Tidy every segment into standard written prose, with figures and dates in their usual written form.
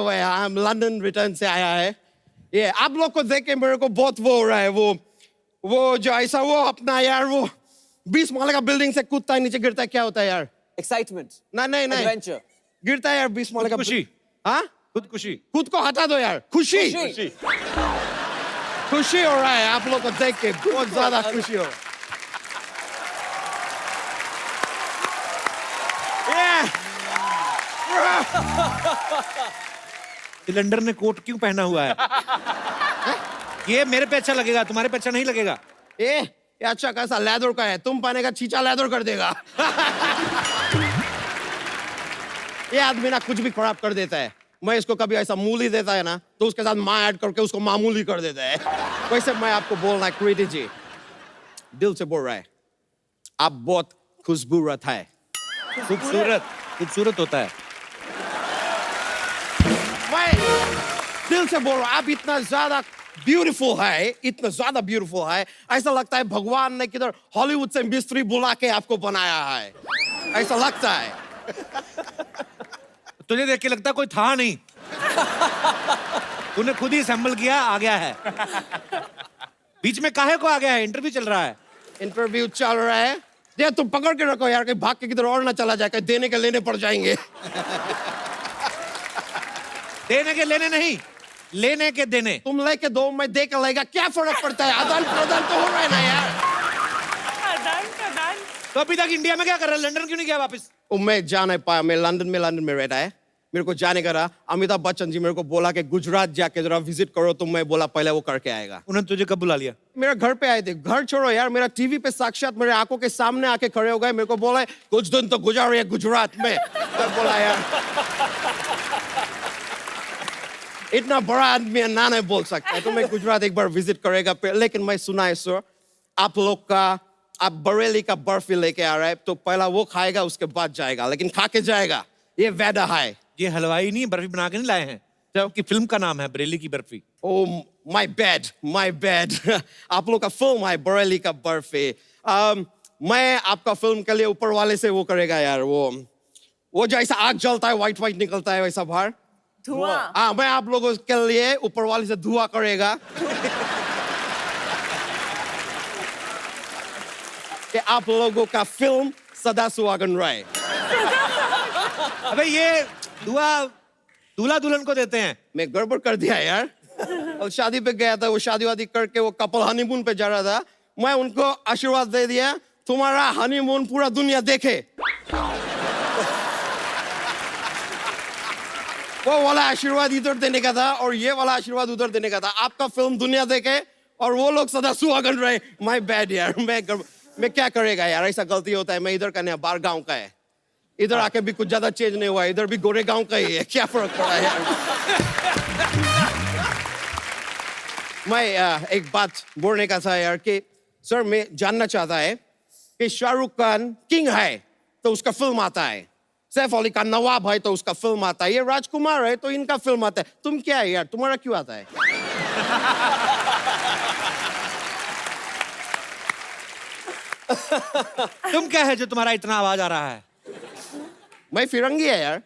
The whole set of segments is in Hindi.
हम लंदन रिटर्न से आया है। ये आप लोग को देख के मेरे को बहुत वो हो रहा है, वो जो ऐसा वो अपना यार वो 20 माले का बिल्डिंग से कूदता है नीचे गिरता है, क्या होता है यार? एक्साइटमेंट, नहीं एडवेंचर, गिरता है यार 20 माले का। खुशी। हाँ, खुदकुशी। खुद को हटा दो यार। खुशी खुशी हो रहा है आप लोग को देख के, बहुत ज्यादा खुशी हो। सिलेंडर ने कोट क्यों पहना हुआ है? ये मेरे पे अच्छा लगेगा, तुम्हारे पे अच्छा नहीं लगेगा। ये अच्छा कैसा लेदर का है, तुम पाने का चीचा लेदर कर देगा। ये आदमी ना कुछ भी खराब कर देता है। मैं इसको कभी ऐसा मूली देता है ना तो उसके साथ माँ ऐड करके उसको मामूली कर देता है। वैसे मैं आपको बोल रहा है कृति जी, दिल से बोल रहा है, आप बहुत खुशबूरत है। खूबसूरत होता है। मैं दिल से बोल रहा हूँ, आप इतना ज्यादा ब्यूटीफुल है, इतना ज्यादा ब्यूटीफुल है, ऐसा लगता है भगवान ने किधर हॉलीवुड से मिस्त्री बुला के आपको बनाया है, ऐसा लगता है। तुझे देख के लगता कोई था नहीं। तूने खुद ही असेंबल किया, आ गया है। बीच में काहे को आ गया है? इंटरव्यू चल रहा है। इंटरव्यू चल रहा है, ये तुम पकड़ के रखो यार, कहीं भाग के किधर और ना चला जाए, कहीं देने के लेने पड़ जाएंगे। देने के लेने नहीं, लेने के देने। तुम लेके दो, मैं दे के लेगा, क्या फर्क पड़ता है? आदान प्रदान तो हो रहा है ना यार। तो अभी तक इंडिया में क्या कर रहा है? लंदन क्यों नहीं गया वापस? मैं जा नहीं पाया, मैं लंदन में रहता है, मेरे को जाने का रहा। अमिताभ बच्चन जी मेरे को बोला कि गुजरात जाके जरा विजिट करो, तो मैं बोला पहले वो करके आएगा। उन्होंने तुझे कब बुला लिया? मेरा घर पे आए थे। घर छोड़ो यार, मेरा टीवी पे साक्षात मेरे आंखों के सामने आके खड़े हो गए, मेरे को बोला कुछ दिन तो गुजार रहे गुजरात में। मैं बोला यार इतना बड़ा आदमी है ना नहीं बोल सकता है, तो मैं गुजरात एक बार विजिट करेगा। लेकिन मैं सुना है सर, आप लोग का, आप बरेली का बर्फी लेके आ रहा है, तो पहला वो खाएगा उसके बाद जाएगा, लेकिन खा के जाएगा, ये वादा है। ये हलवाई नहीं, बर्फी बना के नहीं लाए हैं, जबकि फिल्म का नाम है बरेली की बर्फी। Oh my bad. आप लोग का फिल्म है बरेली का बर्फी। मैं आपका फिल्म के लिए ऊपर वाले से वो करेगा यार, वो जैसा आग जलता है, व्हाइट निकलता है, वैसा बाहर धुआं। हाँ, मैं आप लोगों के लिए ऊपर वाले से धुआं करेगा कि आप लोगों का फिल्म सदा सुहागन रहे। अबे ये दूल्हा दुल्हन को देते हैं। मैं गड़बड़ कर दिया यार। और शादी पे गया था, वो शादी वादी करके वो कपल हनीमून पे जा रहा था, मैं उनको आशीर्वाद दे दिया, तुम्हारा हनीमून पूरा दुनिया देखे। वो वाला आशीर्वाद इधर देने का था और ये वाला आशीर्वाद उधर देने का था। आपका फिल्म दुनिया देखे और वो लोग सदा सुहागन रहे। माय बैड यार, मैं क्या करेगा यार, ऐसा गलती होता है। मैं इधर का नहीं, बाहर गांव का है, इधर आके भी कुछ ज्यादा चेंज नहीं हुआ है, इधर भी गोरे गांव का ही है, क्या फर्क पड़ा है यार। मैं एक बात बोलने का था यार कि सर, मैं जानना चाहता है कि शाहरुख खान किंग है तो उसका फिल्म आता है, सैफ अली खान नवाब है तो उसका फिल्म आता है, ये राजकुमार है तो इनका फिल्म आता है, तुम क्या है यार, तुम्हारा क्यों आता है? तुम क्या है जो तुम्हारा इतना आवाज आ रहा है? मैं फिरंगी है यार।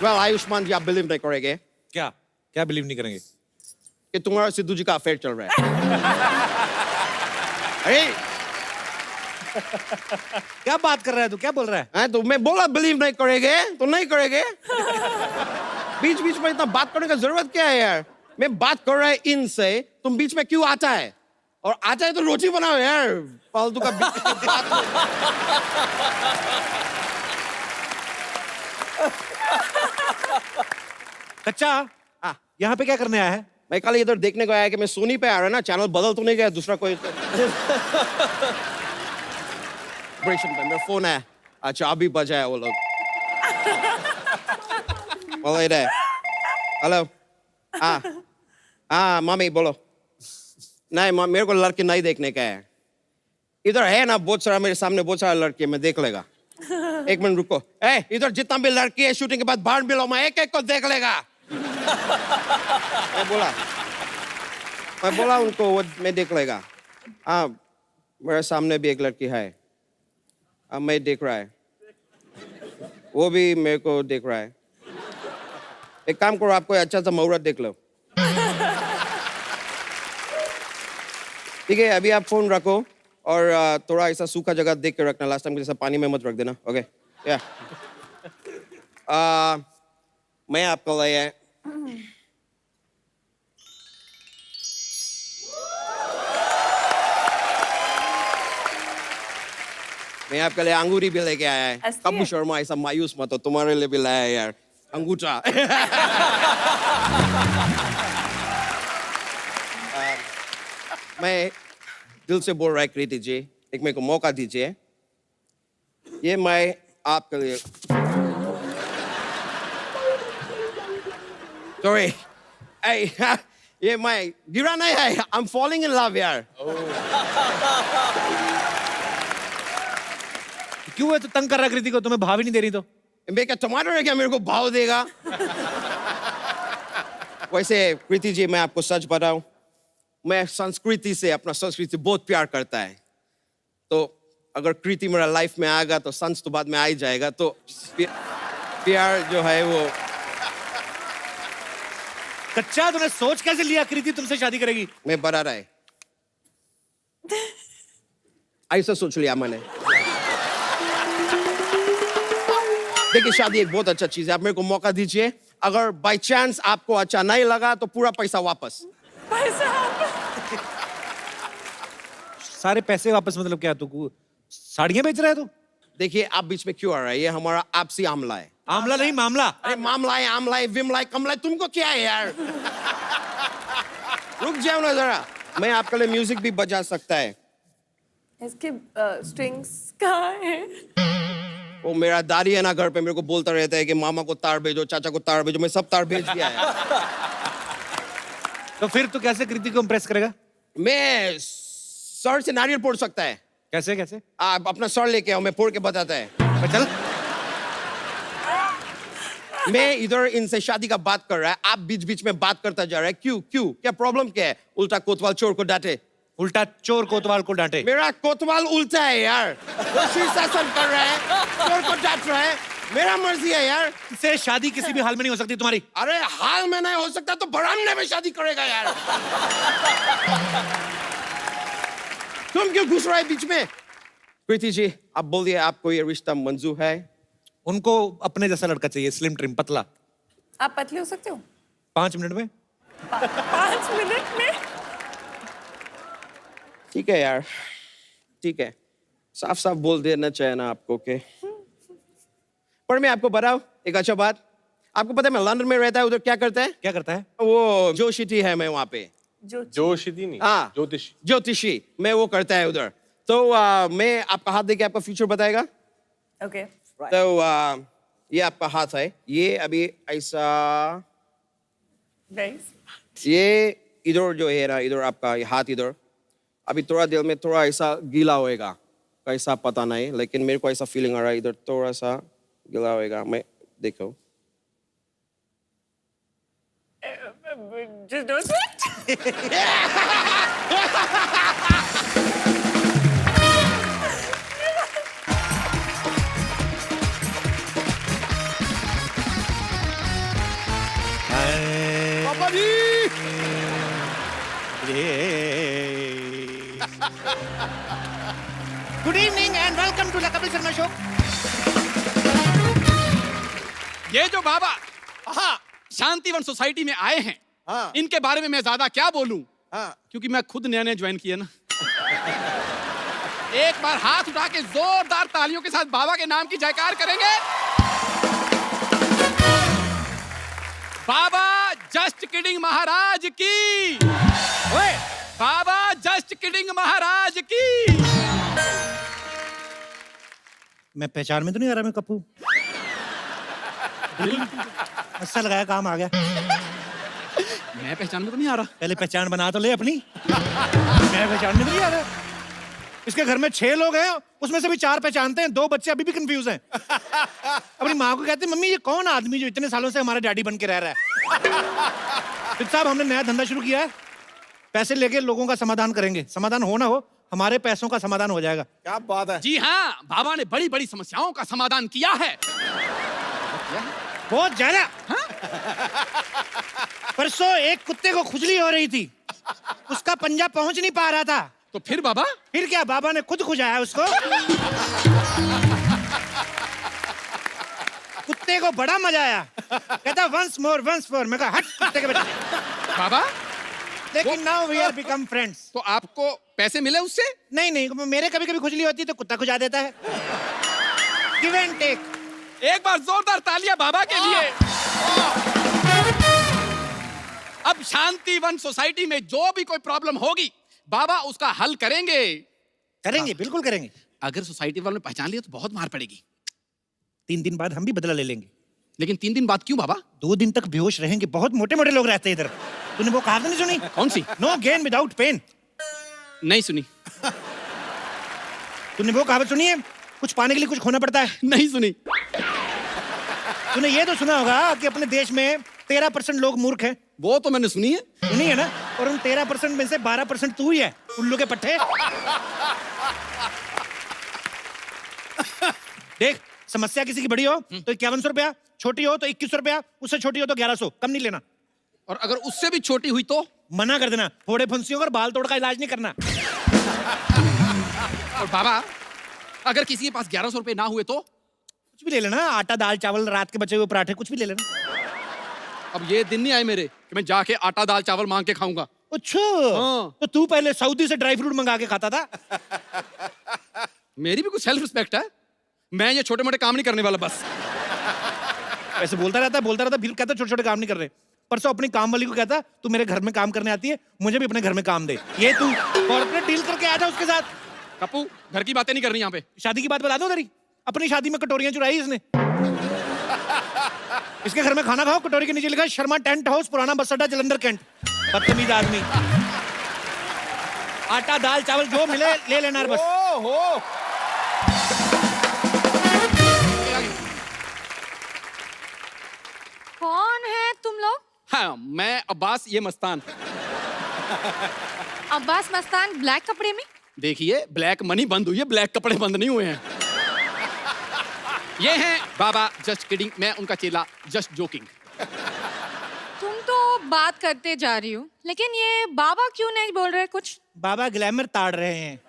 वेल आयुष्मान जी, आप बिलीव नहीं करेंगे। क्या क्या बिलीव नहीं करेंगे? कि तुम्हारा सिद्धू जी का अफेयर चल रहा है। अरे क्या बात कर रहा है तू? क्या बोल रहा है? तो मैं बोला बिलीव नहीं करेंगे तो नहीं करेंगे। बीच बीच में इतना बात करने का जरूरत क्या है यार? मैं बात कर रहा है इनसे, तुम बीच में क्यों आता है? और आता है तो रोटी बनाओ यार, फालतू का बात। कच्चा, यहाँ पे क्या करने आया है? मैं कल इधर देखने को आया कि मैं सोनी पे आ रहा है ना, चैनल बदल तो नहीं गया दूसरा कोई? मेरा फोन है। अच्छा अभी बजा है वो लोग। हेलो, हाँ मम्मी बोलो। नहीं मेरे को लड़की नहीं देखने का है, इधर है ना बहुत सारा, मेरे सामने बहुत सारा लड़की है, मैं देख लेगा। एक मिनट रुको, इधर जितना भी लड़की है शूटिंग के बाद बाहर मिलो, मैं एक एक को देख लेगा। मैं बोला उनको वो मैं देख लेगा। हाँ मेरे सामने भी एक लड़की है, अब मैं देख रहा है। वो भी मेरे को देख रहा है। एक काम करो, आप कोई अच्छा सा मुहूर्त देख लो। ठीक है, अभी आप फोन रखो और थोड़ा ऐसा सूखा जगह देख के रखना। लास्ट टाइम जैसा पानी में मत रख देना। ओके या मैं आपको लिए मैं आपके लिए अंगूरी भी लेके आया है। अस्सी कपूर है? शर्मा ऐसा मायूस मत हो, तुम्हारे लिए भी लाया है यार अंगूठा। मैं दिल से बोल रहा है कृति जी, एक मेरे को मौका दीजिए। ये मैं आपके लिए सॉरी ये मैं गिरा नहीं है। I am falling in love यार। क्यों है तो तंग कर रहा कृति को? तुम्हें भाव ही नहीं दे रही तो? मैं क्या टमाटर है क्या मेरे को भाव देगा? वैसे कृति जी, मैं आपको सच बताऊं, मैं संस्कृति से, अपना संस्कृति बहुत प्यार करता है। तो अगर कृति मेरा लाइफ में आएगा तो संस तो बाद में आ ही जाएगा। तो प्यार जो है वो कच्चा तूने सोच कैसे लिया कृति तुमसे शादी करेगी? मैं बता रहा है, ऐसा सोच लिया मैंने। देखिए, शादी एक बहुत अच्छा चीज है। आप मेरे को मौका दीजिए। अगर बाय चांस आपको अच्छा नहीं लगा तो पूरा पैसा वापस। सारे पैसे वापस मतलब क्या? तू साड़ियां बेच रहा है तू? देखिए, आप बीच में क्यों आ रहा है? ये हमारा आपसी आमला है। आमला नहीं, मामला। अरे मामला है, आमला है, विमला है, कमला है, तुमको क्या है यार? रुक जाओ ना जरा, मैं आपके लिए म्यूजिक भी बजा सकता है। इसके स्ट्रिंग्स कहाँ है? वो मेरा दादी है ना घर पे, मेरे को बोलता रहता है कि मामा को तार भेजो, चाचा को तार भेजो। मैं सब तार भेज दिया है। तो फिर तू कैसे कृति को इम्प्रेस करेगा? मैं सर से नारियल फोड़ सकता है। कैसे कैसे? आप अपना सर लेके आओ, मैं फोड़ के बताता है। चल। मैं इधर इनसे शादी का बात कर रहा है, आप बीच बीच में बात करता जा रहा है। क्यों क्यों, क्या प्रॉब्लम क्या है? उल्टा कोतवाल चोर को डांटे। उल्टा चोर कोतवाल को डांटे? मेरा कोतवाल उल्टा है यार। वो शीर्षासन कर रहा है, चोर को डांट रहा है। मेरा मर्जी है यार। इससे शादी किसी भी हाल में नहीं हो सकती तुम्हारी। अरे हाल में नहीं हो सकता तो बरामदे में शादी करेगा यार। तुम क्यों घुस रहे हो बीच में? कृति जी, आप बोलिए, आपको ये रिश्ता मंजूर है? उनको अपने जैसा लड़का चाहिए, स्लिम ट्रिम, पतला। आप पतले हो सकते हो? 5 मिनट में। 5 मिनट में? ठीक है यार, ठीक है। साफ साफ बोल देना चाहिए ना आपको के। पर मैं आपको बताऊं एक अच्छा बात। आपको पता है मैं लंदन में रहता है, उधर क्या करता है? क्या करता है? वो जोशिटी है, मैं वहां पे। जोशिती नहीं, हाँ, ज्योतिषी। ज्योतिषी, मैं वो करता है उधर। तो मैं आपका हाथ देके आपका फ्यूचर बताएगा। ओके। तो ये आपका हाथ है, ये अभी ऐसा, ये इधर जो है ना, इधर आपका ये हाथ इधर अभी थोड़ा देर में थोड़ा ऐसा गीला होएगा, कैसा पता नहीं, लेकिन मेरे को ऐसा फीलिंग आ रहा है इधर थोड़ा सा गीला होएगा। मैं देखो, Just don't do it. पापा जी। Good evening and welcome to the Kapil Sharma show. ये जो बाबा हाँ शांतिवन सोसाइटी में आए हैं, हाँ। इनके बारे में मैं ज्यादा क्या बोलूं, हाँ। क्योंकि मैं खुद नया नया ज्वाइन किया ना। एक बार हाथ उठा के जोरदार तालियों के साथ बाबा के नाम की जयकार करेंगे। बाबा जस्ट किडिंग महाराज की। ओए, बाबा जस्ट किडिंग महाराज की। मैं पहचान में तो नहीं आ रहा मैं कप्पू? अच्छा लगाया, काम आ गया। मैं पहचान में तो नहीं आ रहा। पहले पहचान बना तो ले अपनी। मैं पहचान में तो नहीं आ रहा। इसके घर में 6 लोग हैं, उसमें से भी 4 पहचानते हैं, 2 बच्चे अभी भी कंफ्यूज हैं। अपनी माँ को कहते हैं, मम्मी ये कौन आदमी जो इतने सालों से हमारा डैडी बन के रह रहा है? तो साहब, हमने नया धंधा शुरू किया है, पैसे लेके लोगों का समाधान करेंगे। समाधान हो ना हो, हमारे पैसों का समाधान हो जाएगा। क्या बात है। जी हाँ, बाबा ने बड़ी बड़ी समस्याओं का समाधान किया है। बहुत ज्यादा। परसों एक कुत्ते को खुजली हो रही थी, उसका पंजा पहुंच नहीं पा रहा था। तो फिर बाबा? फिर क्या, बाबा ने खुद खुजाया उसको। कुत्ते को बड़ा मजा आया, कहता वंस मोर। मैं कहा हट कुत्ते के बच्चे। बाबा लेकिन now we are become friends. तो आपको पैसे मिले उससे? नहीं, मेरे कभी कभी खुजली होती है तो कुत्ता खुजा देता है। Give and take. एक बार जोरदार तालियां बाबा के लिए। अब शांतिवन सोसाइटी में जो भी कोई प्रॉब्लम होगी बाबा उसका हल करेंगे। करेंगे, बिल्कुल करेंगे। अगर सोसाइटी वालों ने पहचान लिया तो बहुत मार पड़ेगी। 3 दिन बाद हम भी बदला ले लेंगे। लेकिन 3 दिन बाद क्यों बाबा? 2 दिन तक बेहोश रहेंगे, बहुत मोटे मोटे लोग रहते हैं इधर। तूने वो कहावत नहीं सुनी? कौन सी? No gain without pain. नहीं सुनी। तूने वो कहावत सुनी है, कुछ पाने के लिए कुछ खोना पड़ता है? नहीं सुनी। तूने ये तो सुना होगा कि अपने देश में 13% लोग मूर्ख हैं। वो तो मैंने सुनी है। सुनी है ना? और उन 13% में से 12% तू ही है, उल्लू के पट्टे। देख, समस्या किसी की बड़ी हो तो 5100 रुपया, छोटी हो तो 2100 रुपया, उससे छोटी हो तो 1100, कम नहीं लेना। और अगर उससे भी छोटी हुई तो? मना कर देना, फोड़े फुंसियों और बाल तोड़ का इलाज नहीं करना। और बाबा अगर किसी के पास 1100 रुपए ना हुए तो? कुछ भी ले लेना, आटा दाल चावल, रात के बचे हुए पराठे, कुछ भी ले लेना। अब ये दिन नहीं आए मेरे कि मैं जाके आटा दाल चावल मांग के खाऊंगा। अच्छा, हाँ। तो तू पहले सऊदी से ड्राई फ्रूट मंगा के खाता था। मेरी भी कुछ सेल्फ रिस्पेक्ट है। मैं ये छोटे मोटे काम नहीं करने वाला बस। ऐसे बोलता रहता, फिर कहता छोटे छोटे काम नहीं कर रहे। परसों अपनी काम वाली को कहता तू मेरे घर में काम करने आती है, मुझे भी अपने घर में काम दे। ये तू कॉर्पोरेट डील करके आया था उसके साथ। कप्पू घर की बातें नहीं करनी यहाँ पे। शादी की बात बता दो तेरी। अपनी शादी में कटोरियां चुराई इसने। इसके घर में खाना खाओ, कटोरी के नीचे लिखा है शर्मा टेंट हाउस, पुराना बस अड्डा, जलंधर कैंट। बदतमीज आदमी। आटा दाल चावल जो मिले ले लेना बस। कौन है तुम लोग? हाँ मैं अब्बास, ये मस्तान। अब्बास मस्तान ब्लैक कपड़े में? देखिए ब्लैक मनी बंद हुई है, ब्लैक कपड़े बंद नहीं हुए हैं। ये हैं बाबा जस्ट किडिंग, मैं उनका चेला जस्ट जोकिंग। तुम तो बात करते जा रही हो, लेकिन ये बाबा क्यों नहीं बोल रहे कुछ? बाबा ग्लैमर ताड़ रहे हैं।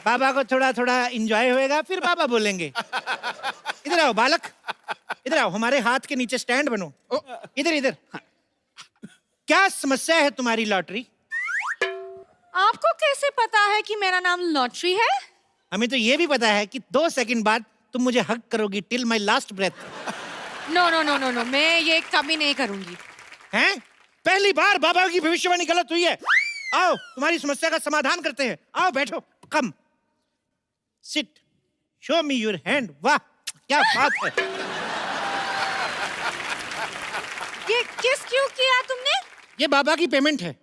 बाबा को थोड़ा थोड़ा एंजॉय होएगा, फिर बाबा बोलेंगे। इधर आओ बालक, इधर आओ, हमारे हाथ के नीचे स्टैंड बनो। इधर इधर। क्या समस्या है तुम्हारी लॉटरी? आपको कैसे पता है कि मेरा नाम लॉटरी है? हमें तो ये भी पता है कि 2 सेकंड बाद तुम मुझे हग करोगी till my last breath. No, मैं ये कभी नहीं करूंगी। हैं? पहली बार बाबा की भविष्यवाणी गलत हुई है। आओ तुम्हारी समस्या का समाधान करते हैं। आओ बैठो, come sit, show me your hand. वाह क्या बात है। ये किस क्यों किया तुमने? ये बाबा की पेमेंट है,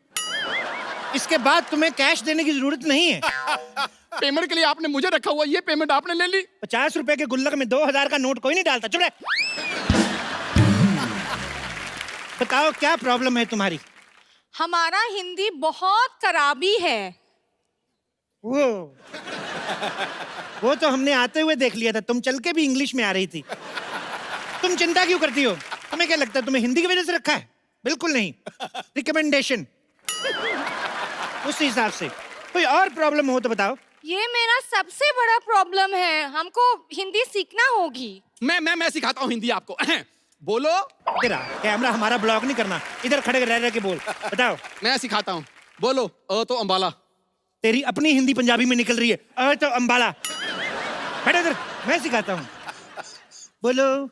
इसके बाद तुम्हें कैश देने की जरूरत नहीं है। पेमेंट के लिए आपने मुझे रखा हुआ, ये पेमेंट आपने ले ली। 50 रुपए के गुल्लक में 2000 का नोट कोई नहीं डालता। चुप रहे। बताओ क्या प्रॉब्लम है तुम्हारी? हमारा हिंदी बहुत खराबी है। वो तो हमने आते हुए देख लिया था, तुम चल के भी इंग्लिश में आ रही थी। तुम चिंता क्यों करती हो? तुम्हें क्या लगता है तुम्हें हिंदी की वजह से रखा है? बिल्कुल नहीं, रिकमेंडेशन। उस हिसाब से कोई और प्रॉब्लम हो तो बताओ। ये मेरा सबसे बड़ा प्रॉब्लम है, हमको हिंदी सीखना होगी। मैं सिखाता हूँ हिंदी आपको। बोलो। इधर आ, कैमरा हमारा ब्लॉक नहीं करना, इधर खड़े रह रह के बोल। बताओ। मैं सिखाता हूँ, बोलो। अ तो अंबाला। तेरी अपनी हिंदी पंजाबी में निकल रही है। अ तो अंबाला। बैठ इधर, मैं सिखाता हूँ। बोलो।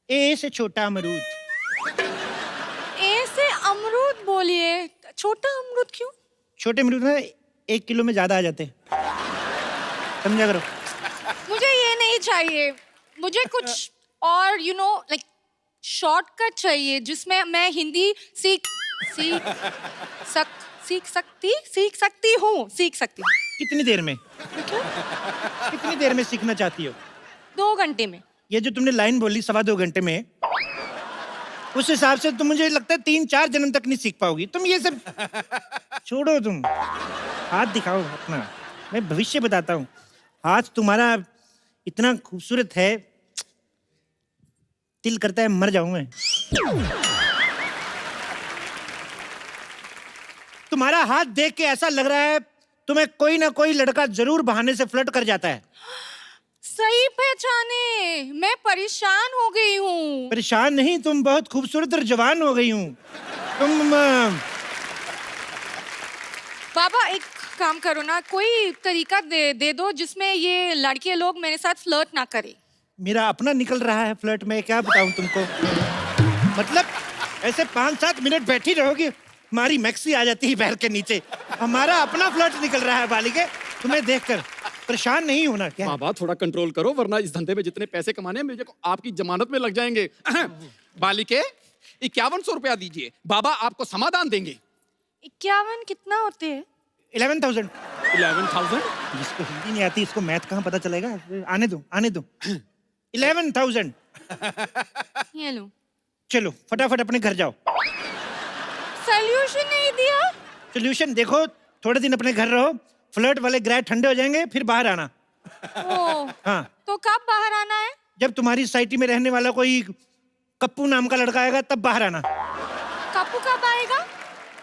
ए से छोटा अमरूद। ए से अमरूद बोलिए। छोटा अमरूद क्यों? छोटे अमरूद ना 1 किलो में ज्यादा आ जाते हैं, समझा करो। मुझे ये नहीं चाहिए, मुझे कुछ और लाइक शॉर्टकट चाहिए जिसमें मैं हिंदी सीख सकती हूँ। कितनी देर में? कितनी देर में सीखना चाहती हो? 2 घंटे में। ये जो तुमने लाइन बोली 2.25 घंटे में, उस हिसाब से तुम, मुझे लगता है 3-4 जन्म तक नहीं सीख पाओगी तुम। ये सब छोड़ो, तुम हाथ दिखाओ अपना, मैं भविष्य बताता हूँ। हाथ तुम्हारा इतना खूबसूरत है, दिल करता है मर जाऊं मैं। तुम्हारा हाथ देख के ऐसा लग रहा है तुम्हें कोई ना कोई लड़का जरूर बहाने से फ्लर्ट कर जाता है। सही पहचाने, मैं परेशान हो गई हूँ। परेशान नहीं, तुम बहुत खूबसूरत और जवान हो गई हूँ। तुम बाबा एक काम करो ना, कोई तरीका दे दो जिसमें ये लड़के लोग मेरे साथ फ्लर्ट ना करें। मेरा अपना निकल रहा है फ्लर्ट में, क्या बताऊं तुमको। मतलब ऐसे 5-7 मिनट बैठी रहोगी, हमारी मैक्सी आ जाती है पैर के नीचे। हमारा अपना फ्लर्ट निकल रहा है बालिके, तुम्हें देखकर परेशान नहीं होना क्या? बाबा थोड़ा कंट्रोल करो, वरना इस धंधे में जितने पैसे कमाने हैं मुझे आपकी जमानत में लग जाएंगे। बालिके 5100 रुपया दीजिए, बाबा आपको समाधान देंगे। 51 कितना होते हैं? 11,000। 11,000? जिसको हिंदी नहीं आती इसको मैथ कहाँ पता चलेगा? आने दो आने दो। 11,000। ये लो। चलो फटाफट अपने घर जाओ। सॉल्यूशन नहीं दिया? सोल्यूशन देखो, थोड़े दिन अपने घर रहो, फ्लर्ट वाले ग्रह ठंडे हो जाएंगे, फिर बाहर आना। ओ, हाँ, तो कब बाहर आना है? जब तुम्हारी सोसाइटी में रहने वाला कोई कप्पू नाम का लड़का आएगा तब बाहर आना। कप्पू कब आएगा?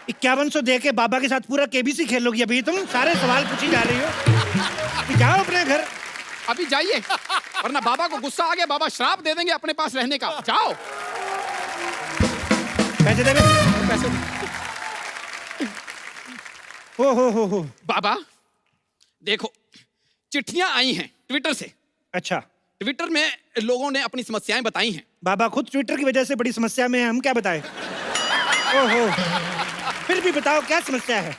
5100 दे के बाबा के साथ पूरा केबीसी खेलोगी। अभी तुम सारे सवाल पूछी जा रही हो। जाओ अपने घर। अभी जाइए, वरना बाबा को गुस्सा आ गया, बाबा श्राप दे देंगे अपने पास रहने का। जाओ। पैसे दे। पैसे हो। बाबा देखो, चिट्ठियां आई हैं ट्विटर से। अच्छा, ट्विटर में लोगों ने अपनी समस्याएं बताई हैं। बाबा खुद ट्विटर की वजह से बड़ी समस्या में है, हम क्या बताएं? ओहो, फिर भी बताओ क्या समस्या है?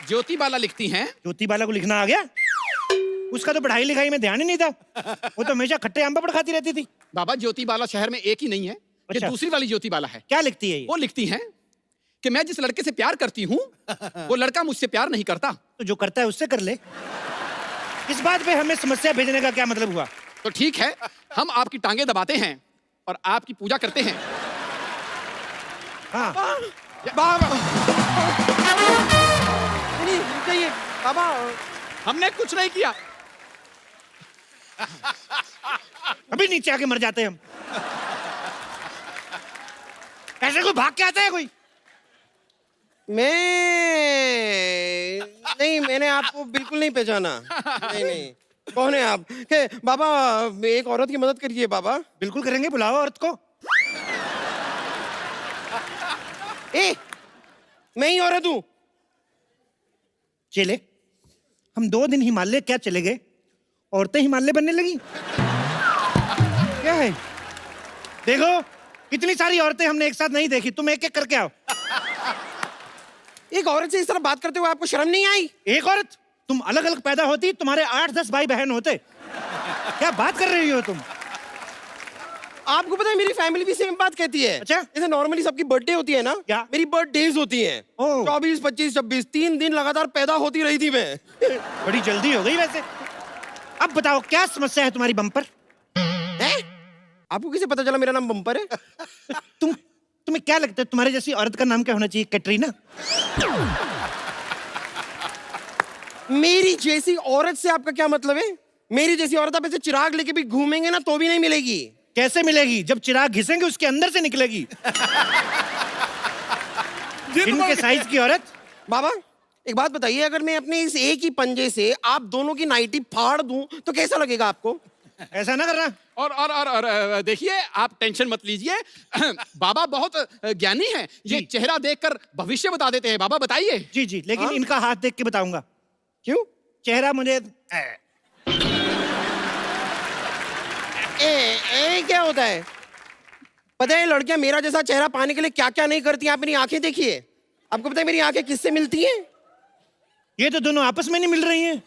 ज्योति बाला लिखती हैं। ज्योति बाला को लिखना आ गया? उसका तो पढ़ाई लिखाई में ध्यान ही नहीं था, वो तो हमेशा खट्टे आम पापड़ खाती रहती थी। बाबा ज्योति बाला शहर में एक ही नहीं है, ये अच्छा। दूसरी वाली ज्योति बाला है। क्या लिखती है ये? वो लिखती हैं कि मैं जिस लड़के से प्यार करती हूँ वो लड़का मुझसे प्यार नहीं करता। तो जो करता है उससे कर ले। इस बात पे हमें समस्या भेजने का क्या मतलब हुआ? तो ठीक है, हम आपकी टांगे दबाते हैं और आपकी पूजा करते हैं। हाँ, बाबा नहीं रुकिए बाबा, हमने कुछ नहीं किया। अभी नीचे आके मर जाते हैं हम। ऐसे कोई भाग के आता है कोई? मैं नहीं, मैंने आपको बिल्कुल नहीं पहचाना। नहीं, कौन है आप? के बाबा एक औरत की मदद करिए बाबा। बिल्कुल करेंगे, बुलाओ औरत को। ए, मैं ही औरत हूँ। चले, हम 2 दिन हिमालय क्या चले गए, औरतें हिमालय बनने लगी। क्या है? देखो, इतनी सारी औरतें हमने एक साथ नहीं देखी, तुम एक एक करके आओ। एक औरत से इस तरह बात करते हुए आपको शर्म नहीं आई? एक औरत? तुम अलग अलग पैदा होती तुम्हारे 8-10 भाई बहन होते। क्या बात कर रही हो तुम? आपको पता है मेरी फैमिली भी सेम बात कहती है। अच्छा? जैसे नॉर्मली सबकी बर्थडे होती है ना, क्या? मेरी बर्थडेज होती हैं। ओह। 24, 25, 26 3 दिन लगातार पैदा होती रही थी मैं। बड़ी जल्दी हो गई वैसे। अब बताओ क्या समस्या है तुम्हारी बम्पर? हैं? आपको किसे पता चला मेरा नाम बम्पर है? तुम्हें क्या लगता है तुम्हारे जैसी औरत का नाम क्या होना चाहिए? कैटरीना? मेरी जैसी औरत से आपका क्या मतलब है? मेरी जैसी औरत आप ऐसे चिराग लेके भी घूमेंगे ना तो भी नहीं मिलेगी। कैसे मिलेगी? जब चिराग घिसेंगे उसके अंदर से निकलेगी। जिनके साइज की औरत। बाबा एक बात बताइए, अगर मैं अपने इस एक ही पंजे से आप दोनों की नाइटी फाड़ दूं तो कैसा लगेगा आपको? ऐसा ना करना। और देखिए, आप टेंशन मत लीजिए। बाबा बहुत ज्ञानी हैं, ये जी। चेहरा चेहरा देखकर भविष्य बता देते हैं। बाबा बताइए। जी जी, लेकिन हाँ? इनका हाथ देख के बताऊंगा। क्यों? चेहरा मुझे ए क्या होता है? पता है लड़कियां मेरा जैसा चेहरा पाने के लिए क्या क्या नहीं करती? आप मेरी आंखें देखिए। आपको पता है मेरी आंखें किससे मिलती हैं? ये तो दोनों आपस में नहीं मिल रही हैं।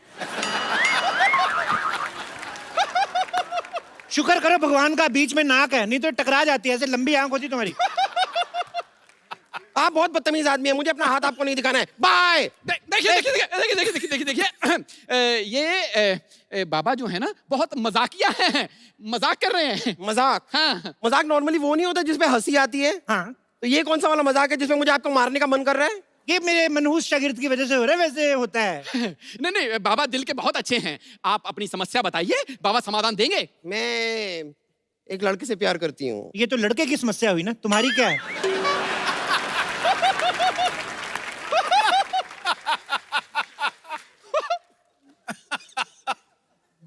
शुक्र करो भगवान का बीच में नाक है, नहीं तो टकरा जाती है। ऐसे लंबी आंख होती तुम्हारी। आप बहुत बदतमीज आदमी हैं, मुझे अपना हाथ आपको नहीं दिखाना है। बाय। देखिए, ये बाबा जो है ना बहुत मजाकिया हैं, मजाक कर रहे हैं। मजाक? हाँ। मजाक नॉर्मली वो नहीं होता जिसपे हंसी आती है। हाँ, तो ये कौन सा वाला मजाक है जिसमें मुझे आपको मारने का मन कर रहा है? ये मेरे मनहूस शागिर्द की वजह से हो रहा है, वैसे होता है। नहीं नहीं बाबा दिल के बहुत अच्छे हैं, आप अपनी समस्या बताइए, बाबा समाधान देंगे। मैं एक लड़के से प्यार करती हूँ। ये तो लड़के की समस्या हुई ना, तुम्हारी क्या है?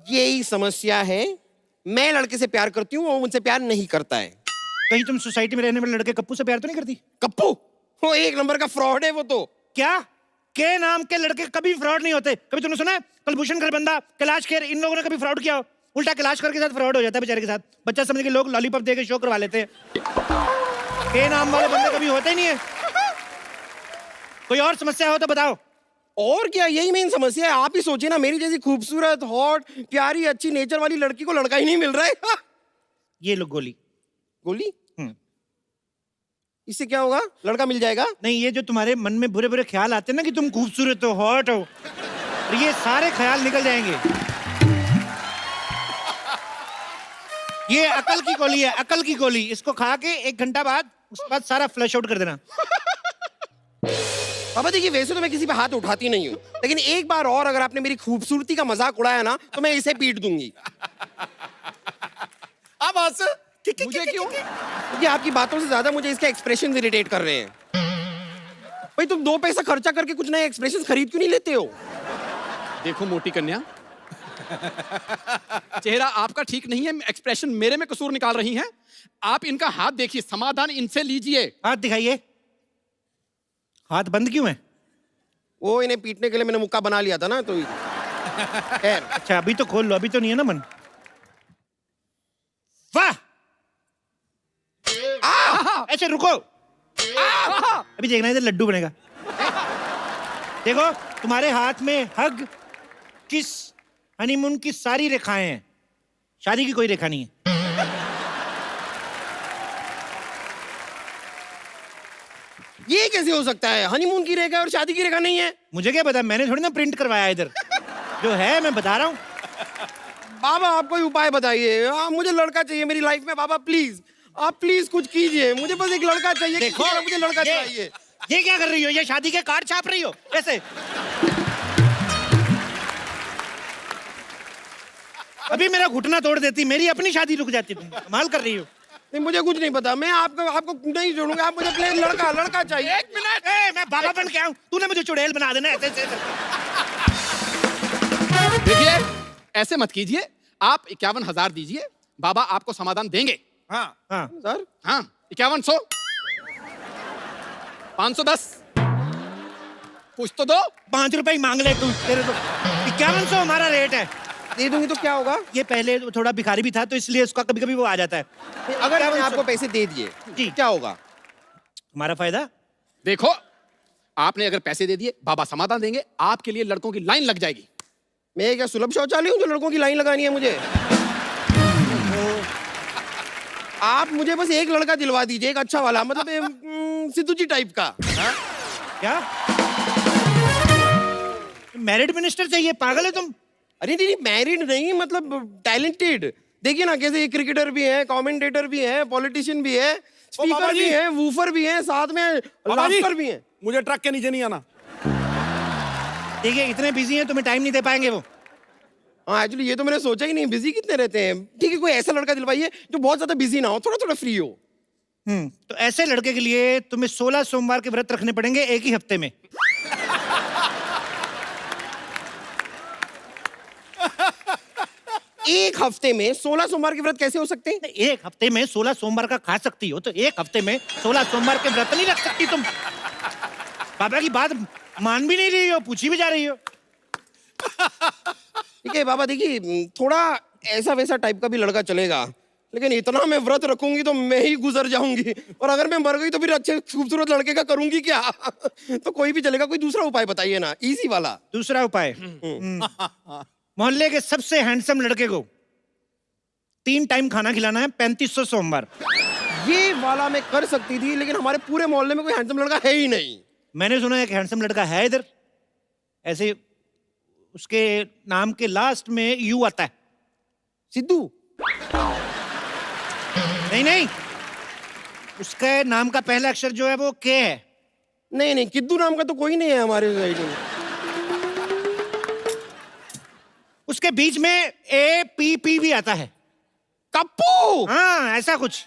यही समस्या है, मैं लड़के से प्यार करती हूँ, वो मुझसे प्यार नहीं करता है। कहीं तुम सोसाइटी में रहने वाले लड़के कप्पू से प्यार तो नहीं करती? कप्पू वो एक नंबर का फ्रॉड है वो तो। क्या? के नाम के लड़के कभी फ्रॉड नहीं होते। कभी तुमने सुना है कुलभूषण खरबंदा, कैलाश खेर, इन लोगों ने कभी फ्रॉड किया हो? उल्टा कैलाश खेर के साथ फ्रॉड हो जाता है बेचारे के साथ। बच्चा समझ के लोग लॉलीपॉप दे के शो करवा लेते हैं। के नाम वाले बंदे कभी होते ही नहीं है। कोई और समस्या हो तो बताओ। और क्या, यही मेन समस्या है। आप ही सोचिए ना, मेरी जैसी खूबसूरत, हॉट, प्यारी, अच्छी नेचर वाली लड़की को लड़का ही नहीं मिल रहा है। ये लो गोली। गोली? इससे क्या होगा? लड़का मिल जाएगा? नहीं, ये जो तुम्हारे मन में बुरे बुरे ख्याल आते हैं ना कि तुम खूबसूरत हो, हॉट हो, और ये सारे ख्याल निकल जाएंगे। ये अकल की गोली है, अकल की गोली। इसको खा के 1 घंटा बाद, उसके बाद सारा फ्लश आउट कर देना। बाबा देखिए, वैसे तो मैं किसी पे हाथ उठाती नहीं हूँ, लेकिन एक बार और अगर आपने मेरी खूबसूरती का मजाक उड़ाया ना, तो मैं इसे पीट दूंगी। अब मुझे क्यों? क्योंकि आपकी बातों से ज्यादा मुझे इसके एक्सप्रेशन इरिटेट कर रहे हैं। भाई तुम 2 पैसा खर्चा करके कुछ नए एक्सप्रेशन खरीद क्यों नहीं लेते हो? देखो मोटी कन्या, चेहरा आपका ठीक नहीं है, एक्सप्रेशन मेरे में कसूर निकाल रही हैं। आप इनका हाथ देखिए, समाधान इनसे लीजिए। हाथ दिखाइए। हाथ बंद क्यों है? वो इन्हें पीटने के लिए मैंने मुक्का बना लिया था ना, तो खैर। अच्छा अभी तो खोल लो, अभी तो नहीं है ना मन। वाह! ऐसे रुको। अभी देखना इधर लड्डू बनेगा। देखो तुम्हारे हाथ में हग, किस, हनीमून की सारी रेखाएं हैं। शादी की कोई रेखा नहीं है। ये कैसे हो सकता है? हनीमून की रेखा और शादी की रेखा नहीं है? मुझे क्या पता, मैंने थोड़ी ना प्रिंट करवाया इधर। जो है मैं बता रहा हूँ। बाबा आप कोई उपाय बताइए। मुझे लड़का चाहिए मेरी लाइफ में। बाबा प्लीज, आप प्लीज कुछ कीजिए। मुझे बस एक लड़का चाहिए। देखो मुझे लड़का चाहिए। ये क्या कर रही हो? ये शादी के कार्ड छाप रही हो कैसे? अभी मेरा घुटना तोड़ देती, मेरी अपनी शादी रुक जाती। तुम कमाल कर रही हो। नहीं मुझे कुछ नहीं पता, मैं आपको नहीं छोड़ूंगा। आप मुझे प्लीज लड़का चाहिए। 1 मिनट। मैं बाबा बन के आऊं, तूने मुझे चुड़ैल बना देना ऐसे ऐसे। देखिए ऐसे मत कीजिए, आप 51,000 दीजिए, बाबा आपको समाधान देंगे। हाँ हाँ सर हाँ 5100, 510, कुछ तो दो। 5 रुपए ही मांग ले तू। तेरे तो 5100 हमारा रेट है। दे दूंगी तो क्या होगा? ये पहले थोड़ा भिखारी भी था तो इसलिए उसका कभी कभी वो आ जाता है। अगर मैंने आपको पैसे दे दिए जी क्या होगा? हमारा फायदा। देखो आपने अगर पैसे दे दिए, बाबा समाधान देंगे, आपके लिए लड़कों की लाइन लग जाएगी। मैं क्या सुलभ शौचालय हूँ जो लड़कों की लाइन लगानी है मुझे? आप मुझे बस एक लड़का दिलवा दीजिए, एक अच्छा वाला, मतलब सिद्धू जी टाइप का। क्या मैरिड मिनिस्टर चाहिए? पागल है तुम? अरे नहीं मैरिड नहीं, मतलब टैलेंटेड। देखिए ना कैसे क्रिकेटर भी है, कमेंटेटर भी है, पॉलिटिशियन भी है, स्पीकर भी है, वूफर भी है, साथ में लाफ्टर भी है। मुझे ट्रक के नीचे नहीं आना। देखिए इतने बिजी हैं, तुम्हें टाइम नहीं दे पाएंगे वो। हाँ एक्चुअली ये तो मैंने सोचा ही नहीं, बिजी कितने रहते हैं। ठीक है कोई ऐसा लड़का दिलवाइए जो बहुत ज्यादा बिजी ना हो, थोड़ा थोड़ा फ्री हो। तो ऐसे लड़के के लिए तुम्हें 16 सोमवार के व्रत रखने पड़ेंगे एक ही हफ्ते में। एक हफ्ते में 16 सोमवार के व्रत कैसे हो सकते हैं? एक हफ्ते में 16 सोमवार का खा सकती हो, तो एक हफ्ते में 16 सोमवार के व्रत नहीं रख सकती तुम। बाबा की बात मान भी नहीं रही हो, पूछी भी जा रही हो। ठीक है बाबा, देखिए थोड़ा ऐसा वैसा टाइप का भी लड़का चलेगा, लेकिन इतना मैं व्रत रखूंगी तो मैं ही गुजर जाऊंगी, और अगर मैं मर गई तो फिर अच्छे खूबसूरत लड़के का करूंगी क्या? तो कोई भी चलेगा, कोई दूसरा उपाय बताइए ना, इजी वाला। दूसरा उपाय, मोहल्ले के सबसे हैंडसम लड़के को 3 टाइम खाना खिलाना है 3500 सोमवार। ये वाला मैं कर सकती थी, लेकिन हमारे पूरे मोहल्ले में कोई हैंडसम लड़का है ही नहीं। मैंने सुना है एक हैंडसम लड़का है इधर, ऐसे उसके नाम के लास्ट में यू आता है। सिद्धू? नहीं नहीं, उसके नाम का पहला अक्षर जो है वो के है। नहीं नहीं, किद्दू नाम का तो कोई नहीं है हमारे सोसाइटी में। उसके बीच में APP भी आता है। कप्पू। हाँ, ऐसा कुछ।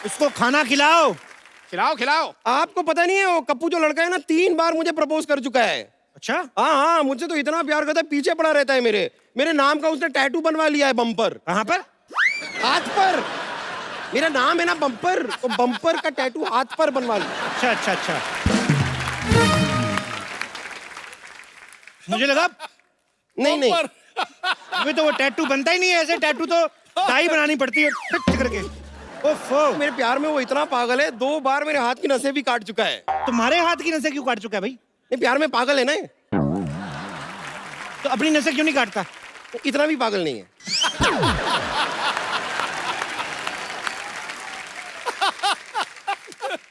उसको खाना खिलाओ। खिलाओ खिलाओ। आपको पता नहीं है वो कप्पू जो लड़का है ना 3 बार मुझे प्रपोज कर चुका है। अच्छा। हाँ हाँ, मुझसे तो इतना प्यार करता है, पीछे पड़ा रहता है मेरे नाम का उसने टैटू बनवा लिया है बम्पर। कहाँ पर? हाथ पर। मेरा नाम है ना बम्पर, तो बम्पर का टैटू हाथ पर बनवा लिया। अच्छा अच्छा अच्छा। मुझे लगा नहीं नहीं, अभी तो वो टैटू बनता ही नहीं है। ऐसे टैटू तो डाई बनानी पड़ती है फिट करके। ओफो। मेरे प्यार में वो इतना पागल है, 2 बार मेरे हाथ की नसें भी काट चुका है। तुम्हारे हाथ की नसें क्यों काट चुका है भाई? नहीं, प्यार में पागल है ना ये। तो अपनी नसें क्यों नहीं काटता? इतना भी पागल नहीं है।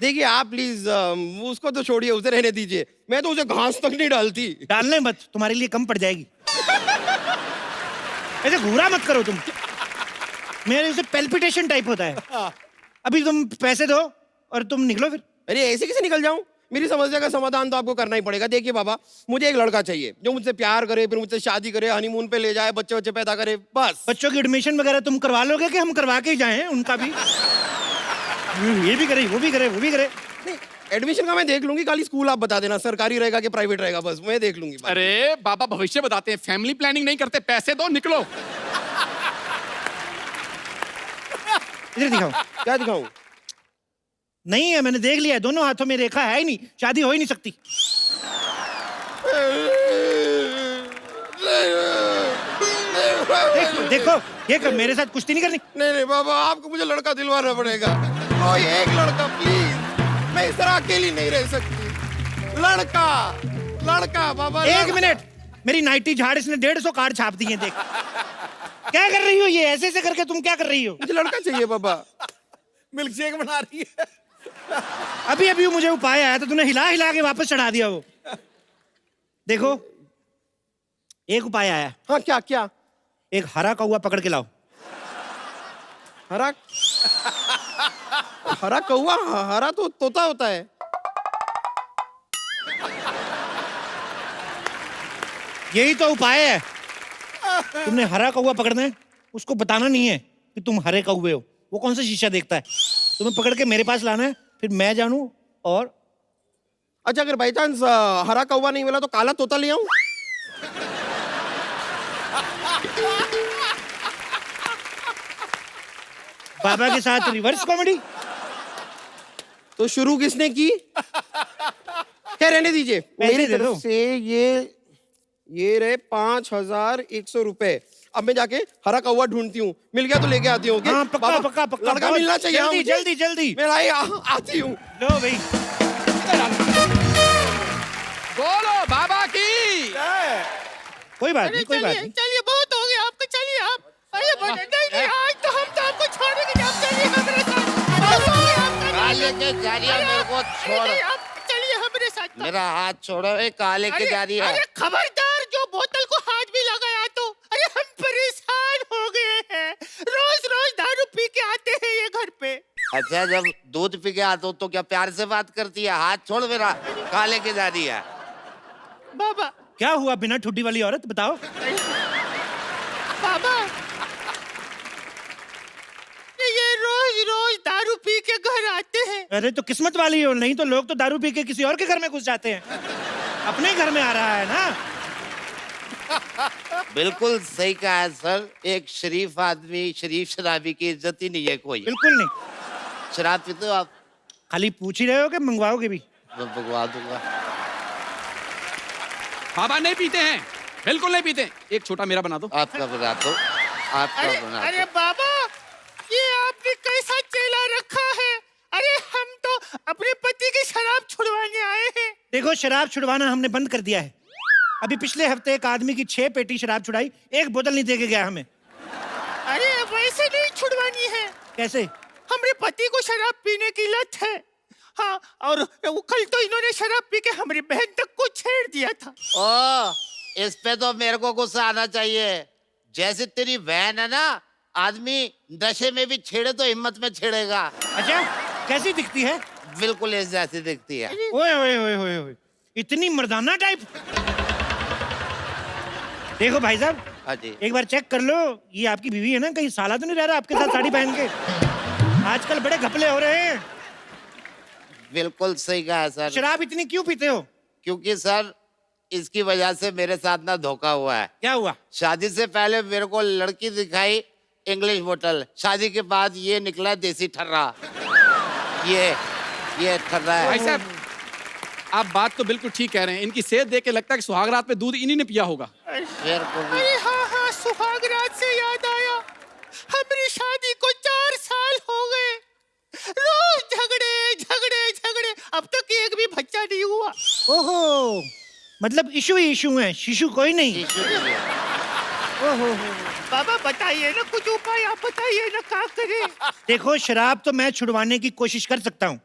देखिए आप प्लीज उसको तो छोड़िए, उसे रहने दीजिए। मैं तो उसे घास तक नहीं डालती। डालने मत, तुम्हारे लिए कम पड़ जाएगी। ऐसे घूरा मत करो तुम। मेरे उसे पेल्पिटेशन टाइप होता है। अभी तुम पैसे दो और तुम निकलो फिर। अरे ऐसे कैसे निकल जाऊं? मेरी समस्या का समाधान तो आपको करना ही पड़ेगा। देखिए बाबा, मुझे एक लड़का चाहिए जो मुझसे प्यार करे, फिर मुझसे शादी करे, हनीमून पे ले जाए, बच्चे बच्चे पैदा करे, बस। बच्चों की एडमिशन वगैरह तुम करवा लोगे कि हम करवा के ही जाएं उनका भी? ये भी करे, वो भी करे, वो भी करे। नहीं, एडमिशन का मैं देख लूंगी, खाली स्कूल आप बता देना, सरकारी रहेगा कि प्राइवेट रहेगा, बस मैं देख लूंगी। अरे बाबा भविष्य बताते हैं, फैमिली प्लानिंग नहीं करते। पैसे दो, निकलो। इधर दिखाओ। क्या दिखाऊं? नहीं है, मैंने देख लिया है, दोनों हाथों में रेखा है ही नहीं, शादी हो ही नहीं सकती। देखो देखो, ये कर, मेरे साथ कुश्ती नहीं करनी। नहीं नहीं बाबा, आपको मुझे लड़का दिलवाना पड़ेगा। कोई एक लड़का प्लीज, मैं इस तरह अकेली नहीं रह सकती। लड़का लड़का बाबा। एक मिनट, मेरी नाइटी झाड़, इसने 150 कार्ड छाप दिए। देख क्या कर रही हो ये? ऐसे ऐसे करके तुम क्या कर रही हो? मुझे लड़का चाहिए बाबा। मिल्क शेक बना रही है। अभी अभी मुझे उपाय आया तो तूने हिला हिला के वापस चढ़ा दिया वो। देखो, एक उपाय आया। हाँ क्या क्या? एक हरा कौवा पकड़ के लाओ। हरा हरा कौवा? हरा तो तोता होता है। यही तो उपाय है। तुमने हरा कौवा पकड़ना है, उसको बताना नहीं है कि तुम हरे कौवे हो। वो कौन सा शीशा देखता है? तुम्हें पकड़ के मेरे पास लाना है, फिर मैं जानूं। और अच्छा, अगर बाई चांस हरा कौवा नहीं मिला तो काला तोता ले आऊं? बाबा के साथ रिवर्स कॉमेडी। तो शुरू किसने की? क्या, रहने दीजिए। पैसे मेरी दे दो। तरफ से ये रहे 5100 रुपए। अब मैं जाके हरा कौवा ढूंढती हूँ, मिल गया तो लेके आती हूँ। हाँ, पक्का बाबा, पक्का पक्का। लड़का मिलना चाहिए। हाँ, जल्दी मुझे। जल्दी जल्दी। मैं आती हूँ। लो भाई। बोलो बाबा की। कोई बात नहीं, कोई बात नहीं। चलिए, बहुत हो गया आपका, चलिए आप। अरे नहीं नहीं, आज तो हम तो आपको छोड़ेंगे। आप चलिए हमारे साथ। बहुत हो गया आपका। काले के जा रही है, मेरे को छोड़। नहीं, आप चलिए हमारे साथ। मेरा हाथ छोड़ो। ए, काले के जा रही है। अरे खबरदार, जो बोतल को हाथ भी लगाया तो। अरे हम परेशान हो गए हैं, रोज रोज दारू पी के आते हैं ये घर पे। अच्छा, जब दूध पी के आता हूँ तो क्या प्यार से बात करती है? हाथ छोड़ मेरा। काले के जा रही है। बाबा क्या हुआ बिना ठुड्डी वाली औरत? बताओ। बाबा, ये रोज रोज दारू पी के घर आते हैं। अरे तो किस्मत वाली हो, नहीं तो लोग तो दारू पी के किसी और के घर में घुस जाते हैं। अपने घर में आ रहा है ना। बिल्कुल सही कहा है सर। एक शरीफ आदमी शरीफ शराबी की इज्जत ही नहीं है कोई। बिल्कुल नहीं। शराब पीते हो आप? खाली पूछ ही रहे हो कि मंगवाओगे भी? मैं भगवा दूंगा। बाबा नहीं पीते हैं, बिल्कुल नहीं पीते। एक छोटा मेरा बना दो। आपका बना दो, आपका अरे बना अरे दो। बाबा, ये आपने कैसा चेला रखा है? अरे हम तो अपने पति की शराब छुड़वाने आए हैं। देखो, शराब छुड़वाना हमने बंद कर दिया है। अभी पिछले हफ्ते एक आदमी की 6 पेटी शराब छुड़ाई, एक बोतल नहीं दे के गया हमें। अरे वैसे नहीं छुड़वानी है। कैसे? हमारे पति को शराब पीने की लत है। हाँ, और वो कल तो इन्होंने शराब पी के हमारी बहन तक को छेड़ दिया था। ओ, इस पे तो मेरे को गुस्सा आना चाहिए। जैसे तेरी बहन है ना, आदमी नशे में भी छेड़े तो हिम्मत में छेड़ेगा। अच्छा, कैसी दिखती है? बिल्कुल इस जैसी दिखती है। ओए ओए ओए ओए ओए, इतनी मर्दाना टाइप। देखो भाई साहब, हाँ जी। एक बार चेक कर लो, ये आपकी बीवी है ना, कहीं साला तो नहीं रह रहा आपके साथ साड़ी पहन के? आजकल बड़े घपले हो रहे हैं। बिल्कुल सही कहा है सर। शराब इतनी क्यों पीते हो? क्योंकि सर इसकी वजह से मेरे साथ ना धोखा हुआ है। क्या हुआ? शादी से पहले मेरे को लड़की दिखाई इंग्लिश बोतल, शादी के बाद ये निकला देसी ठर्रा। ये ठर्रा है। भाई साहब, आप बात तो बिल्कुल ठीक कह रहे हैं। इनकी सेहत देख के लगता है कि सुहागरात में दूध इन्हीं ने पिया होगा। मेरे को भी। अरे हाँ हाँ, सुहागरात से याद आया, हमारी शादी को 4 साल हो गए। रोज झगड़े झगड़े झगड़े, अब तक एक भी बच्चा नहीं हुआ। ओहो, मतलब इशू ही इशू है, शिशु कोई नहीं। ओहो, बाबा बताइए ना कुछ उपाय, आप बताइए ना क्या करें। देखो शराब तो मैं छुड़वाने की कोशिश कर सकता हूँ,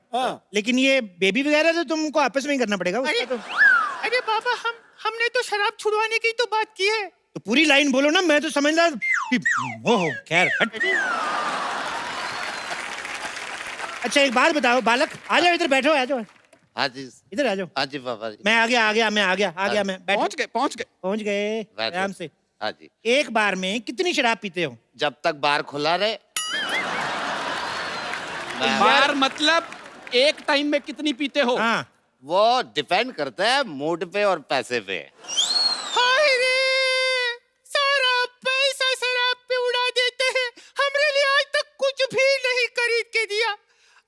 लेकिन ये बेबी वगैरह तो तुमको आपस में ही करना पड़ेगा। अरे उसका अरे बाबा, हमने तो शराब छुड़वाने की तो बात की है। तो पूरी लाइन बोलो ना, मैं तो समझ रहा कि- ओहो, खैर हट। अच्छा एक बात बताओ बालक, आ जाओ इधर बैठो, आ जाओ हाँ जी। इधर आ जाओ। हाँ जी पापा जी। मैं आ गया मैं बैठो। पहुंच गए। पहुंच गए बैठो। आराम से। हाँ जी। एक बार में कितनी शराब पीते हो? जब तक बार खुला रहे। बार मतलब एक टाइम में कितनी पीते हो? हाँ, वो डिपेंड करता है मूड पे और पैसे पे। हाय रे, सारा पैसा शराब पे उड़ा देते हैं। हमरे लिए आज तक कुछ भी नहीं खरीद के दिया।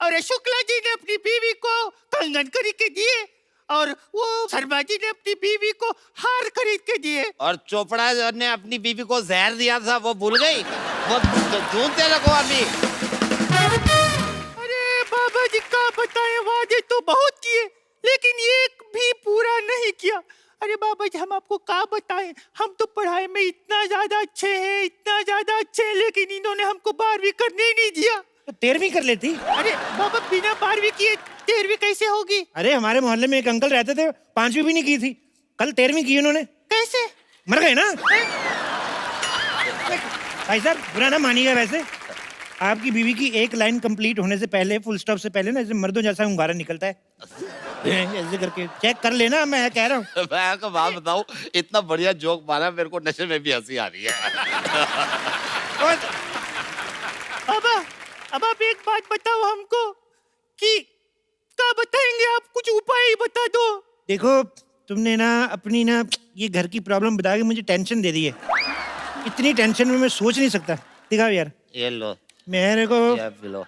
और शुक्ला जी ने अपनी बीवी को कंगन खरीद के दिए, और वो शर्मा जी ने अपनी बीवी को हार खरीद के दिए। और चोपड़ा ने अपनी बीवी को जहर दिया था, वो भूल गई। वो ढूंढते लगो अभी। अरे बाबा जी का बताए, वादे तो बहुत किए लेकिन एक भी पूरा नहीं किया। अरे बाबा जी, हम आपको क्या बताएं, हम तो पढ़ाई में इतना ज्यादा अच्छे हैं, लेकिन इन्होंने हमको 12वीं करने ही नहीं दिया। तो 13वीं कर लेती। अरे बाबा, बिना 12वीं किए 13वीं कैसे होगी? अरे हमारे मोहल्ले में एक अंकल रहते थे, 5वीं भी नहीं की थी, कल 13वीं की उन्होंने। कैसे? मर गए ना। भाई साहब बुरा ना मानिएगा, वैसे आपकी बीवी की एक लाइन कंप्लीट होने से पहले, फुल स्टॉप से पहले ना, ऐसे मर्दों जैसा hunगारा निकलता है। ऐसे करके चेक कर लेना, मैं कह रहा हूँ। मैं आपको बात बताऊं, इतना बढ़िया जोक मारा, मेरे को नशे में भी हंसी आ रही है। बाबा, अब आप एक बात बताओ हमको कि क्या बताएंगे आप? कुछ उपाय ही बता दो। देखो तुमने ना अपनी ना ये घर की प्रॉब्लम बता के मुझे टेंशन दे दी है। इतनी टेंशन में मैं सोच नहीं सकता। दिखाओ यार, ये लो, मेरे को ये पी लो।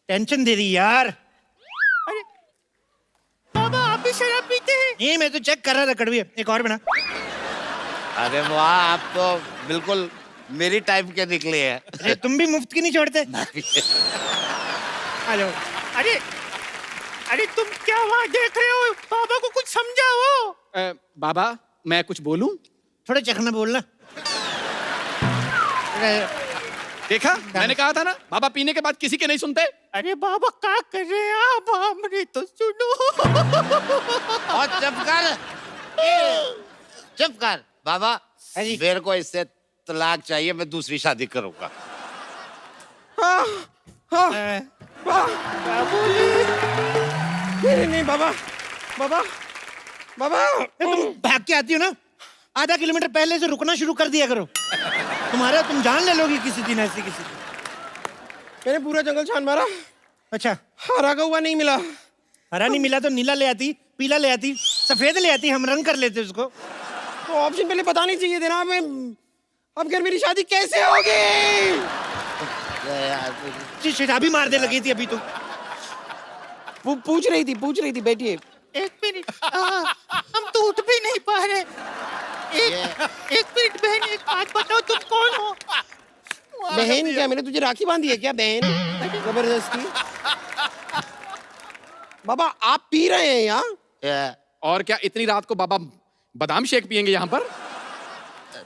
टेंशन दे दी यार। अरे बाबा, आप भी शराब पीते हैं? नहीं, मैं तो चेक कर रहा था कड़वी। एक और बना। अरे वाह, आप तो बिल्कुल मेरी टाइप के निकले हैं। अरे तुम भी मुफ्त की नहीं छोड़ते। आ जाओ। अरे अरे, तुम क्या वहाँ देख रहे हो? बाबा को कुछ समझाओ। बाबा, मैं कुछ बोलूं? थोड़ा चखना बोलना। देखा, मैंने कहा था ना, बाबा पीने के बाद किसी के नहीं सुनते। अरे बाबा, क्या कर रहे हैं आप? हमने तो सुनो। और चुप कर बाबा। अरे। मेरे को इससे तलाक चाहिए, मैं दूसरी शादी करूंगा। नहीं बाबा, बाबा, बाबा। तुम भाग के आती हो ना, आधा किलोमीटर पहले से रुकना शुरू कर दिया करो। तुम जान ले लोगी किसी दिन ऐसी किसी। मैंने पूरा जंगल छान मारा, अच्छा, हरा का हुआ नहीं मिला। हरा नहीं मिला तो नीला ले आती, पीला ले आती, सफेद ले आती, हम रंग कर लेते उसको। तो ऑप्शन पहले बतानी चाहिए थे ना। मैं अब घर मेरी शादी कैसे होगी? शराबी मार दे लगी थी अभी तो। पूछ रही थी बैठिए। एक मिनट, हम तो उठ भी नहीं पा रहे। एक मिनट बहन, एक बात बताओ, तुम कौन हो? बहन क्या, मैंने तुझे राखी बांधी है क्या बहन? जबरदस्ती। बाबा आप पी रहे हैं यहाँ? और क्या इतनी रात को बाबा बादाम शेक पियेंगे यहाँ पर?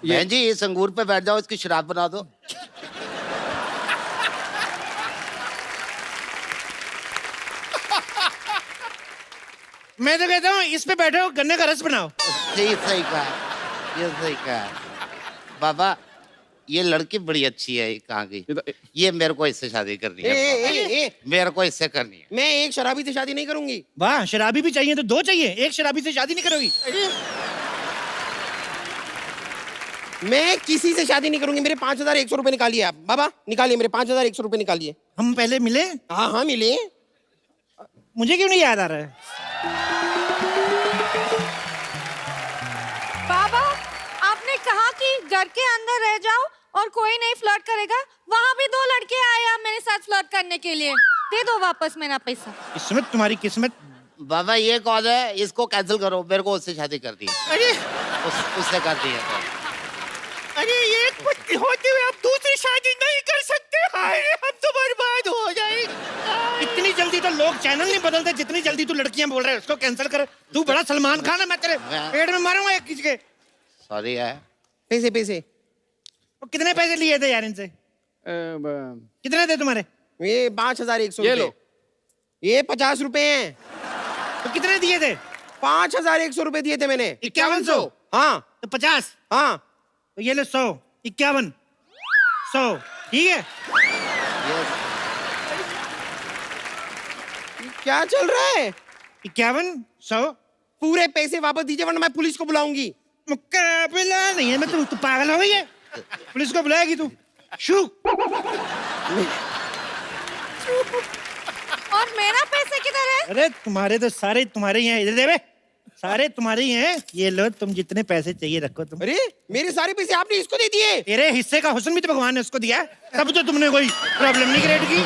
बहन जी, इस अंगूर पे बैठ जाओ, इसकी शराब बना दो। मैं तो कहता हूँ इस पे बैठो, गन्ने का रस बनाओ। ये सही कहा, ये सही कहा। बाबा, ये लड़की बड़ी अच्छी है, कहाँ गई? ये तो- ये मेरे को इससे शादी करनी ए, है। ए, ए, ए, मेरे को इससे करनी है। मैं एक शराबी से शादी नहीं करूंगी। वाह, शराबी भी चाहिए तो दो चाहिए, एक शराबी से शादी नहीं करोगी? मैं किसी से शादी नहीं करूंगी। मेरे 5,100 रुपए निकालिए आप। बाबा निकालिए, मेरे 5,100 रुपए निकालिए। हम पहले मिले, हाँ हाँ मिले। मुझे क्यों नहीं याद आ रहा है? बाबा, आपने कहा कि घर के अंदर रह जाओ और कोई नहीं फ्लर्ट करेगा। वहाँ भी 2 लड़के आए आप मेरे साथ फ्लर्ट करने के लिए। दे दो वापस मेरा पैसा। किस्मत, तुम्हारी किस्मत। बाबा ये कौन है? इसको कैंसिल करो, मेरे को उससे शादी करनी है। अरे उससे करनी है। अरे ये कुछ होते हुए आप दूसरी शादी नहीं कर सकते। हाय रे, हम तो बर्बाद हो जाएंगे। इतनी जल्दी तो लोग चैनल नहीं बदलते जितनी जल्दी तू लड़कियां बोल रहे हैं उसको कैंसिल कर। तू बड़ा सलमान खान है, मैं तेरे पेट में मारूंगा एक किसी के। सॉरी है। पैसे पैसे तो कितने पैसे लिए थे यार इनसे? कितने थे तुम्हारे? ये 5,100 ये रुपए। लो। ये 50 रुपए हैं। तो कितने दिए थे? 5,100 रुपए दिए थे मैंने। 5100। हाँ तो 50। हाँ। तो ये ले 100, 51, 100, ठीक है? ये क्या चल रहा है? 51, 100। पूरे पैसे वापस दीजिए वरना मैं पुलिस को बुलाऊंगी। मुकाबला नहीं है। मैं तू पागल हो गई है? पुलिस को बुलाएगी तू? शू। और मेरा पैसे किधर है? अरे तुम्हारे तो सारे तुम्हारे ही हैं। इधर दे बे, सारे तुम्हारे ही हैं। ये लो, तुम जितने पैसे चाहिए रखो तुम। अरे मेरे सारे पैसे आपने इसको दे दिए। तेरे हिस्से का हुस्न भी तो भगवान ने उसको दिया है, तब तो तुमने कोई प्रॉब्लम नहीं क्रिएट की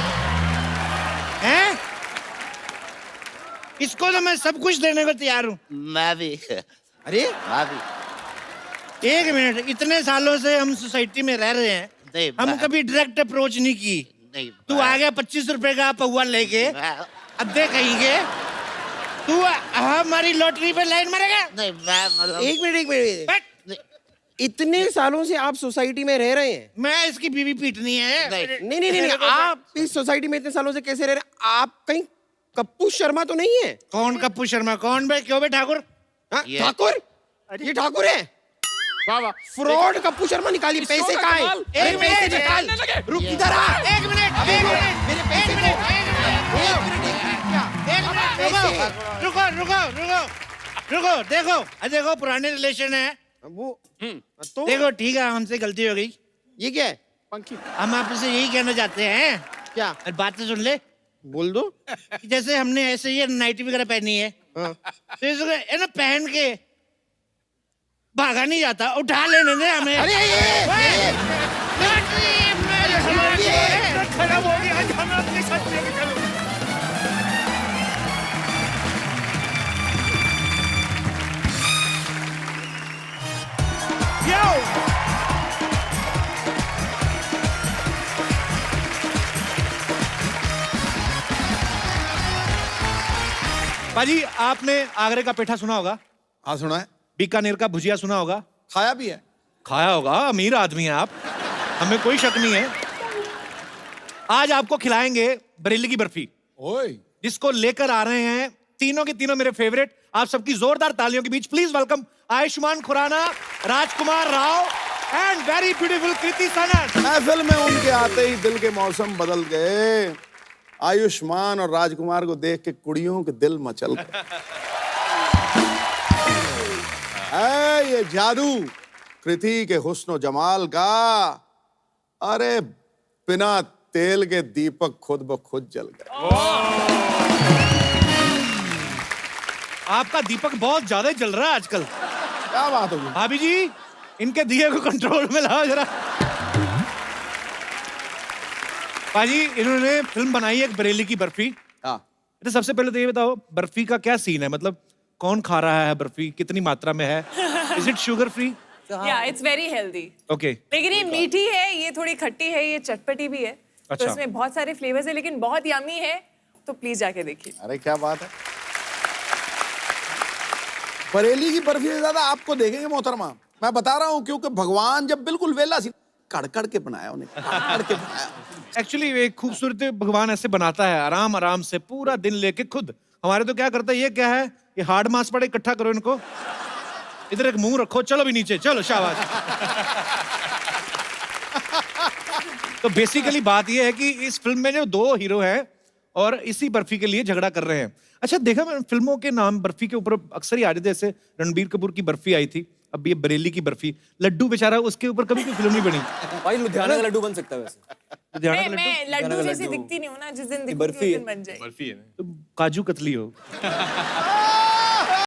हैं? इसको तो मैं सब कुछ देने को तैयार हूँ। मैं भी। अरे मैं भी। एक मिनट, इतने सालों से हम सोसाइटी में रह रहे हैं, नहीं, हम मैं- कभी डायरेक्ट अप्रोच नहीं की। नहीं, तू आ गया 25 रुपए का पौवा लेके, मैं- अद्धे कहेंगे तू हमारी लॉटरी पे लाइन मारेगा। नहीं, मैं मतलब एक मिनट। बट इतने सालों से आप सोसाइटी में रह रहे हैं। मैं इसकी बीवी पीटनी है। नहीं। नहीं, आप इस सोसाइटी में इतने सालों से कैसे रह रहे हैं? आप कहीं कप्पू शर्मा तो नहीं है? कौन कप्पू शर्मा? कौन बे? क्यों बे ठाकुर? हाँ, ये- ठाकुर? ये ठाकुर है? वाह वाह। फ्रॉड कप्पू शर्मा निकालिए। इस पैसे शो का कहाँ हैं? कमाल। अरे एक पैसे मिनट, निकाल। जानने लगे। रुक इधर आ। एक मिनट, एक मिनट, मेरे पैसे एक मिनट, एक मिनट, रुको रुको रुको रुको। देखो पुराने रिलेशन है। वो तो देखो ठीक है, हमसे गलती हो गई। ये क्या है? पंखी। हम आपसे यही कहना चाहते हैं, क्या? और बात तो सुन ले। बोल दो। जैसे हमने ऐसे ये नाइटी वगैरह पहनी है, हाँ। तो इसको है ना पहन के भागा नहीं जाता, उठा लेने दे हमें। अरे खराब हो गया, आज हमें अपने साथ लेके चलो। पाजी, आपने आगरे का पेठा सुना होगा, हाँ सुना है, बीकानेर का भुजिया सुना होगा, खाया भी है। खाया होगा। अमीर आदमी हैं आप, हमें कोई शक नहीं है। आज आपको खिलाएंगे बरेली की बर्फी, ओए जिसको लेकर आ रहे हैं तीनों के तीनों मेरे फेवरेट। आप सबकी जोरदार तालियों के बीच please welcome Ayushmann Khurrana, Rajkummar Rao and very beautiful Kriti Sanon. महफिल में उनके आते ही दिल के मौसम बदल गए। आयुष्मान और राजकुमार को देख के कुड़ियों के दिल मचल गए। ऐ ये जादू कृति के हुस्न जमाल का, अरे बिना तेल के दीपक खुद ब खुद जल गए। आपका दीपक बहुत ज्यादा जल रहा है आजकल। क्या बात होगी? भाभी जी, इनके दिए को कंट्रोल में लाओ जरा। भाजी, इन्होंने फिल्म बनाई है एक बरेली की बर्फी। हाँ, तो सबसे पहले तो ये बताओ, बर्फी का क्या सीन है? मतलब कौन खा रहा है बर्फी, कितनी मात्रा में है? Is it sugar free? या इट्स वेरी हेल्दी। ओके। लेकिन ये मीठी है, ये थोड़ी खट्टी है, ये चटपटी भी है। तो अच्छा। इसमें बहुत सारे फ्लेवर्स है, लेकिन बहुत यमी है। तो प्लीज जाके देखिए। अरे क्या बात है। बरेली की बर्फी से ज्यादा आपको देखेंगे मोहतरमा। मैं बता रहा हूँ, क्योंकि भगवान जब बिल्कुल वेला सी कड़कड़ के बनाया उन्हें, कड़कड़ के बनाया। एक्चुअली एक खूबसूरत भगवान ऐसे बनाता है, आराम आराम से पूरा दिन लेके खुद। हमारे तो क्या करता है, ये क्या है, ये हार्ड मास पड़े, इकट्ठा करो इनको, इधर एक मुंह रखो, चलो भी नीचे, चलो शाबाश। तो बेसिकली बात ये है कि इस फिल्म में जो दो हीरो हैं और इसी बर्फी के लिए झगड़ा कर रहे हैं। अच्छा देखा मैं फिल्मों के नाम बर्फी के ऊपर अक्सर ही आ जाते, जैसे रणबीर कपूर की बर्फी आई थी, अब ये बरेली की बर्फी, लड्डू बेचारा उसके ऊपर कभी कोई फिल्म नहीं बनी। भाई लुधियाना का लड्डू बन सकता है वैसे। लुधियाना का लड्डू मैं लड्डू जैसी दिखती नहीं हूँ ना, जिस दिन दिखूंगी उस दिन बन जाएगी। तो काजू कतली हो।